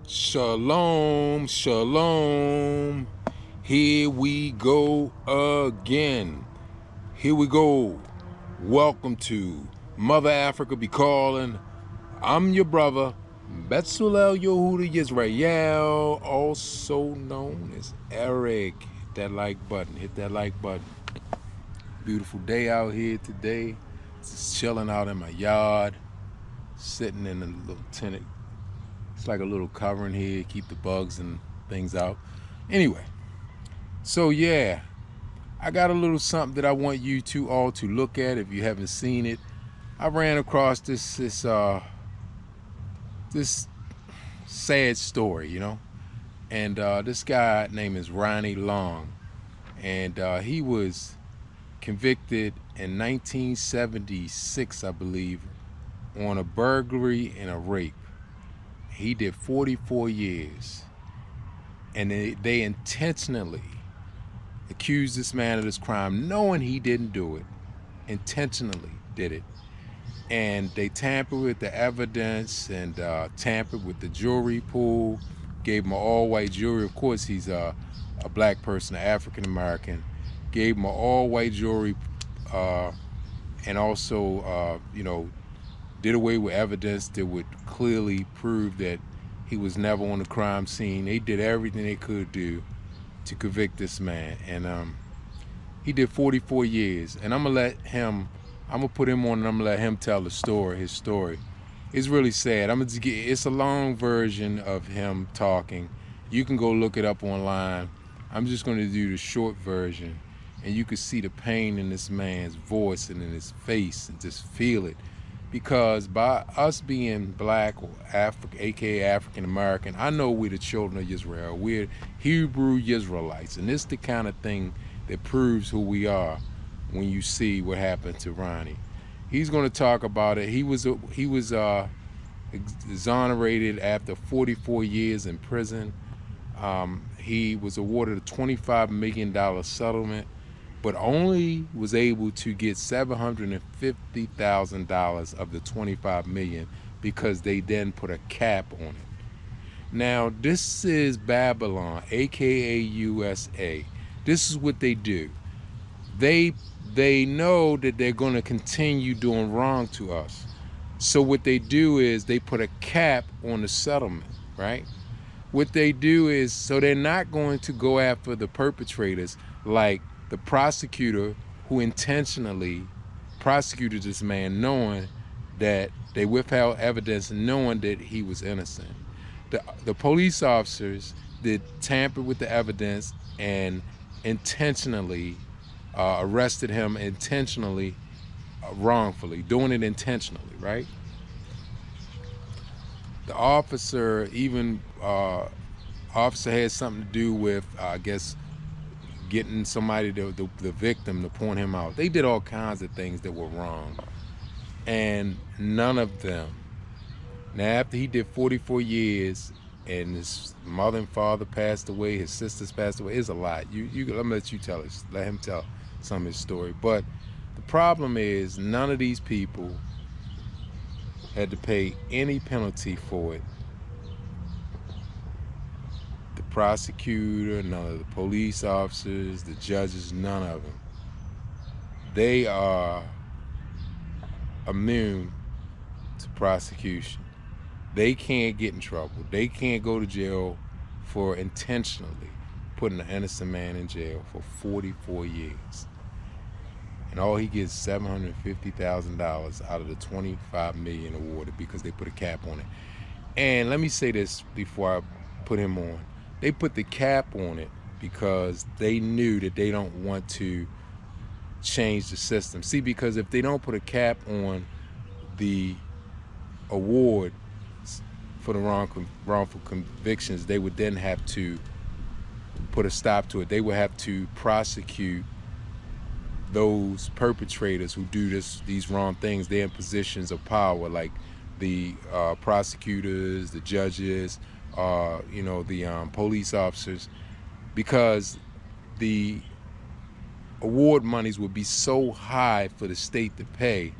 Shalom, shalom. Here we go again. Here we go. Welcome to Mother Africa Be Calling. I'm your brother, Betsulel Yehuda Yisrael, also known as Eric. Hit that like button. Hit that like button. Beautiful day out here today. Just chilling out in my yard, sitting in a little tented. It's like a little covering here, keep the bugs and things out. Anyway, so yeah, I got a little something that I want you to all to look at if you haven't seen it. I ran across this sad story, and this guy name is Ronnie Long, and he was convicted in 1976, I believe, on a burglary and a rape. He did 44 years, and they intentionally accused this man of this crime, knowing he didn't do it, intentionally did it. And they tampered with the evidence and tampered with the jury pool, gave him an all-white jury. Of course, he's a black person, an African-American. Gave him an all-white jury, and also, did away with evidence that would clearly prove that he was never on the crime scene. They did everything they could do to convict this man, and he did 44 years. And I'm gonna put him on, and I'm gonna let him tell his story. It's really sad. It's a long version of him talking. You can go look it up online. I'm just gonna do the short version, and you can see the pain in this man's voice and in his face, and just feel it. Because by us being black or aka African American, I know we're the children of Israel. We're Hebrew Israelites, and it's the kind of thing that proves who we are when you see what happened to Ronnie. He's going to talk about it. He was exonerated after 44 years in prison. He was awarded a $25 million settlement, but only was able to get $750,000 of the $25 million because they then put a cap on it. Now, this is Babylon, aka USA. This is what they do. They know that they're going to continue doing wrong to us. So what they do is they put a cap on the settlement, right? What they do is, so they're not going to go after the perpetrators like the prosecutor who intentionally prosecuted this man, knowing that they withheld evidence, knowing that he was innocent. The police officers that tampered with the evidence and intentionally arrested him intentionally, wrongfully, doing it intentionally, right? The officer had something to do with, I guess, getting somebody, the victim, to point him out. They did all kinds of things that were wrong, and none of them. Now, after he did 44 years, and his mother and father passed away, his sisters passed away, it's a lot. Let me let you tell it. Let him tell some of his story. But the problem is, none of these people had to pay any penalty for it. Prosecutor, none of the police officers, the judges, none of them. They are immune to prosecution. They can't get in trouble. They can't go to jail for intentionally putting an innocent man in jail for 44 years. And all he gets is $750,000 out of the $25 million awarded because they put a cap on it. And let me say this before I put him on. They put the cap on it because they knew that they don't want to change the system. See, because if they don't put a cap on the award for the wrongful convictions, they would then have to put a stop to it. They would have to prosecute those perpetrators who do these wrong things. They're in positions of power, like the prosecutors, the judges, the police officers, because the award monies would be so high for the state to pay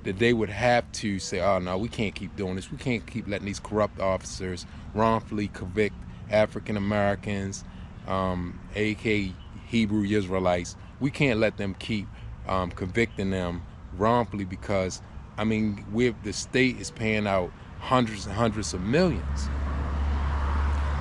that they would have to say, oh no, we can't keep doing this. We can't keep letting these corrupt officers wrongfully convict African Americans, aka Hebrew Israelites. We can't let them keep convicting them wrongfully, because I mean, the state is paying out hundreds and hundreds of millions.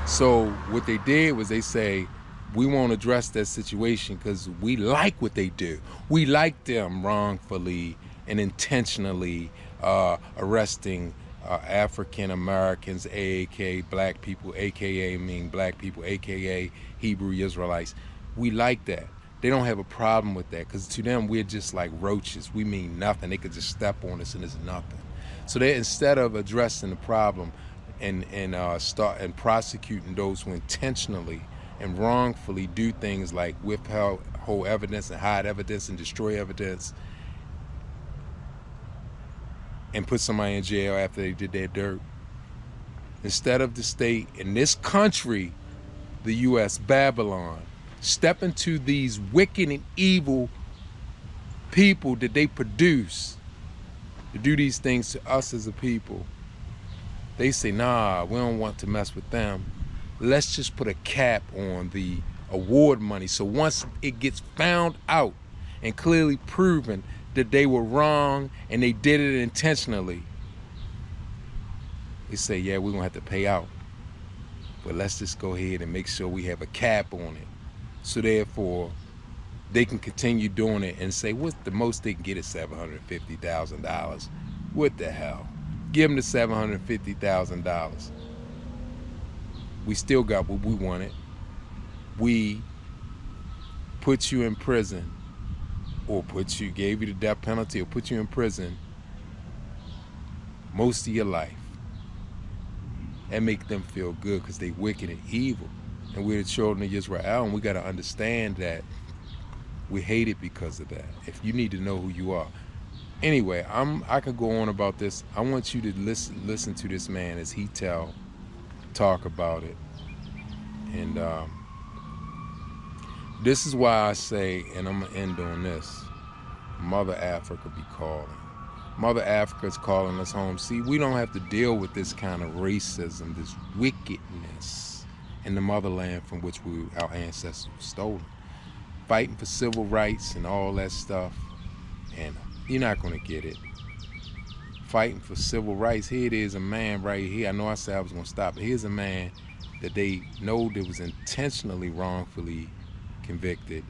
So what they did was they say, we won't address that situation because we like what they do. We like them wrongfully and intentionally arresting African Americans, aka black people, aka black people, aka Hebrew Israelites. We like that. They don't have a problem with that, because to them we're just like roaches. We mean nothing. They could just step on us and it's nothing. So they, instead of addressing the problem and start prosecuting those who intentionally and wrongfully do things like withhold evidence and hide evidence and destroy evidence and put somebody in jail after they did their dirt, instead of the state in this country, the U.S., Babylon, step into these wicked and evil people that they produce to do these things to us as a people, they say, nah, we don't want to mess with them. Let's just put a cap on the award money. So once it gets found out and clearly proven that they were wrong and they did it intentionally, they say, yeah, we're gonna have to pay out. But let's just go ahead and make sure we have a cap on it. So therefore, they can continue doing it and say, what's the most they can get is $750,000. What the hell? Give them the $750,000. We still got what we wanted. We put you in prison, or gave you the death penalty, or put you in prison most of your life. And make them feel good because they wicked and evil. And we're the children of Israel, and we got to understand that we hate it because of that. If you need to know who you are. Anyway, I could go on about this. I want you to listen to this man as he talk about it. And this is why I say, and I'm gonna end on this, Mother Africa be calling. Mother Africa's calling us home. See, we don't have to deal with this kind of racism, this wickedness in the motherland from which our ancestors were stolen. Fighting for civil rights and all that stuff, and you're not gonna get it. Fighting for civil rights, here it is, a man right here. I know I said I was gonna stop, but here's a man that they know that was intentionally wrongfully convicted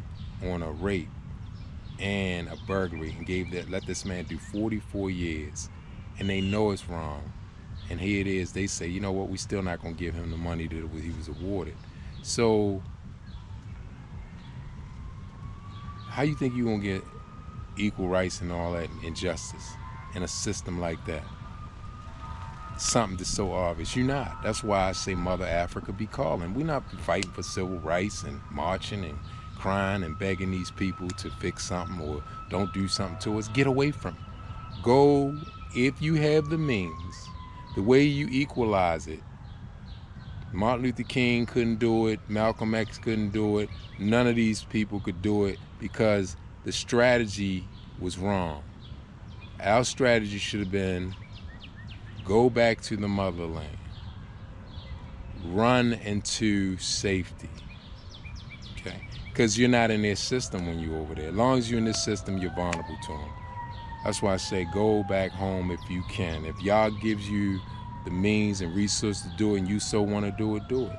on a rape and a burglary, and let this man do 44 years, and they know it's wrong. And here it is, they say, you know what, we still not gonna give him the money that he was awarded. So how you think you're gonna get equal rights and all that injustice in a system like that? Something that's so obvious. You're not. That's why I say Mother Africa be calling. We're not fighting for civil rights and marching and crying and begging these people to fix something or don't do something to us. Get away from it. Go, if you have the means, the way you equalize it. Martin Luther King couldn't do it. Malcolm X couldn't do it. None of these people could do it because the strategy was wrong. Our strategy should have been go back to the motherland. Run into safety. Okay? Because you're not in their system when you're over there. As long as you're in this system, you're vulnerable to them. That's why I say go back home if you can. If Yah gives you the means and resources to do it and you so want to do it, do it.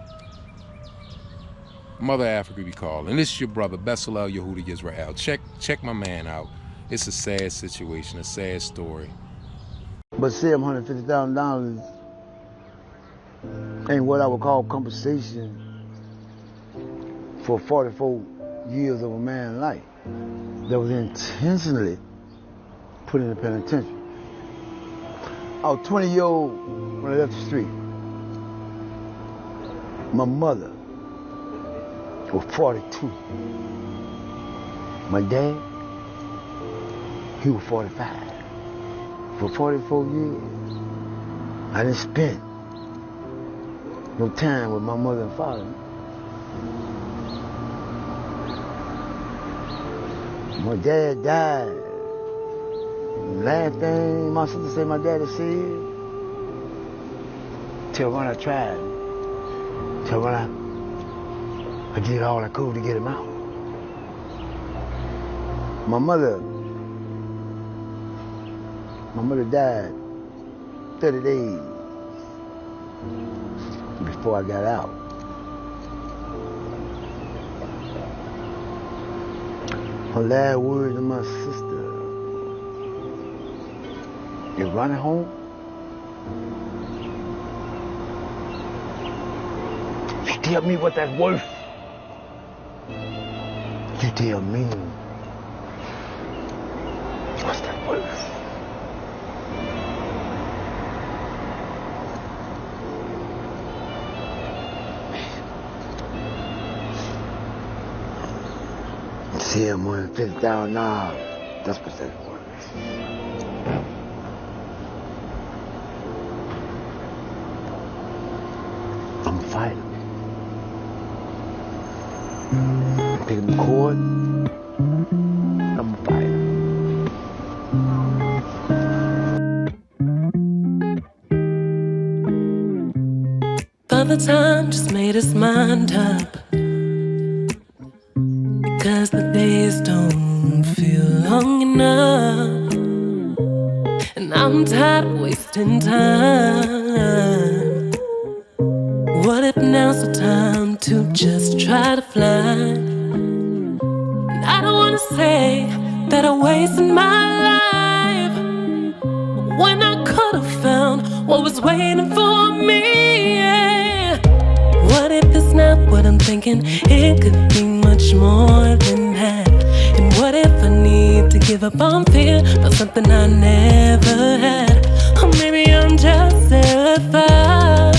Mother Africa be calling. This is your brother, Bezalel Yehuda Yisrael. Check my man out. It's a sad situation, a sad story. But $750,000 ain't what I would call compensation for 44 years of a man's life that was intentionally put in the penitentiary. I was 20 years old when I left the street. My mother was 42. My dad, he was 45. For 44 years, I didn't spend no time with my mother and father. My dad died Last thing my sister said my daddy said, tell Ron I tried. Tell Ron I did all I could to get him out. My mother died 30 days before I got out. Her last words to my sister, "You running home? You tell me what that's worth. You tell me what's that worth." Tell more than $50,000. That's what that worth. I'm a fighter. Picking the cord. I'm a fighter. Father Time just made his mind up, 'cause the days don't feel long enough, and I'm tired of wasting time. What if now's the time to just try to fly? And I don't wanna say that I wasted my life when I could have found what was waiting for me. Yeah. What if it's not what I'm thinking? It could be much more than that. And what if I need to give up on fear about something I never had? Or maybe I'm just terrified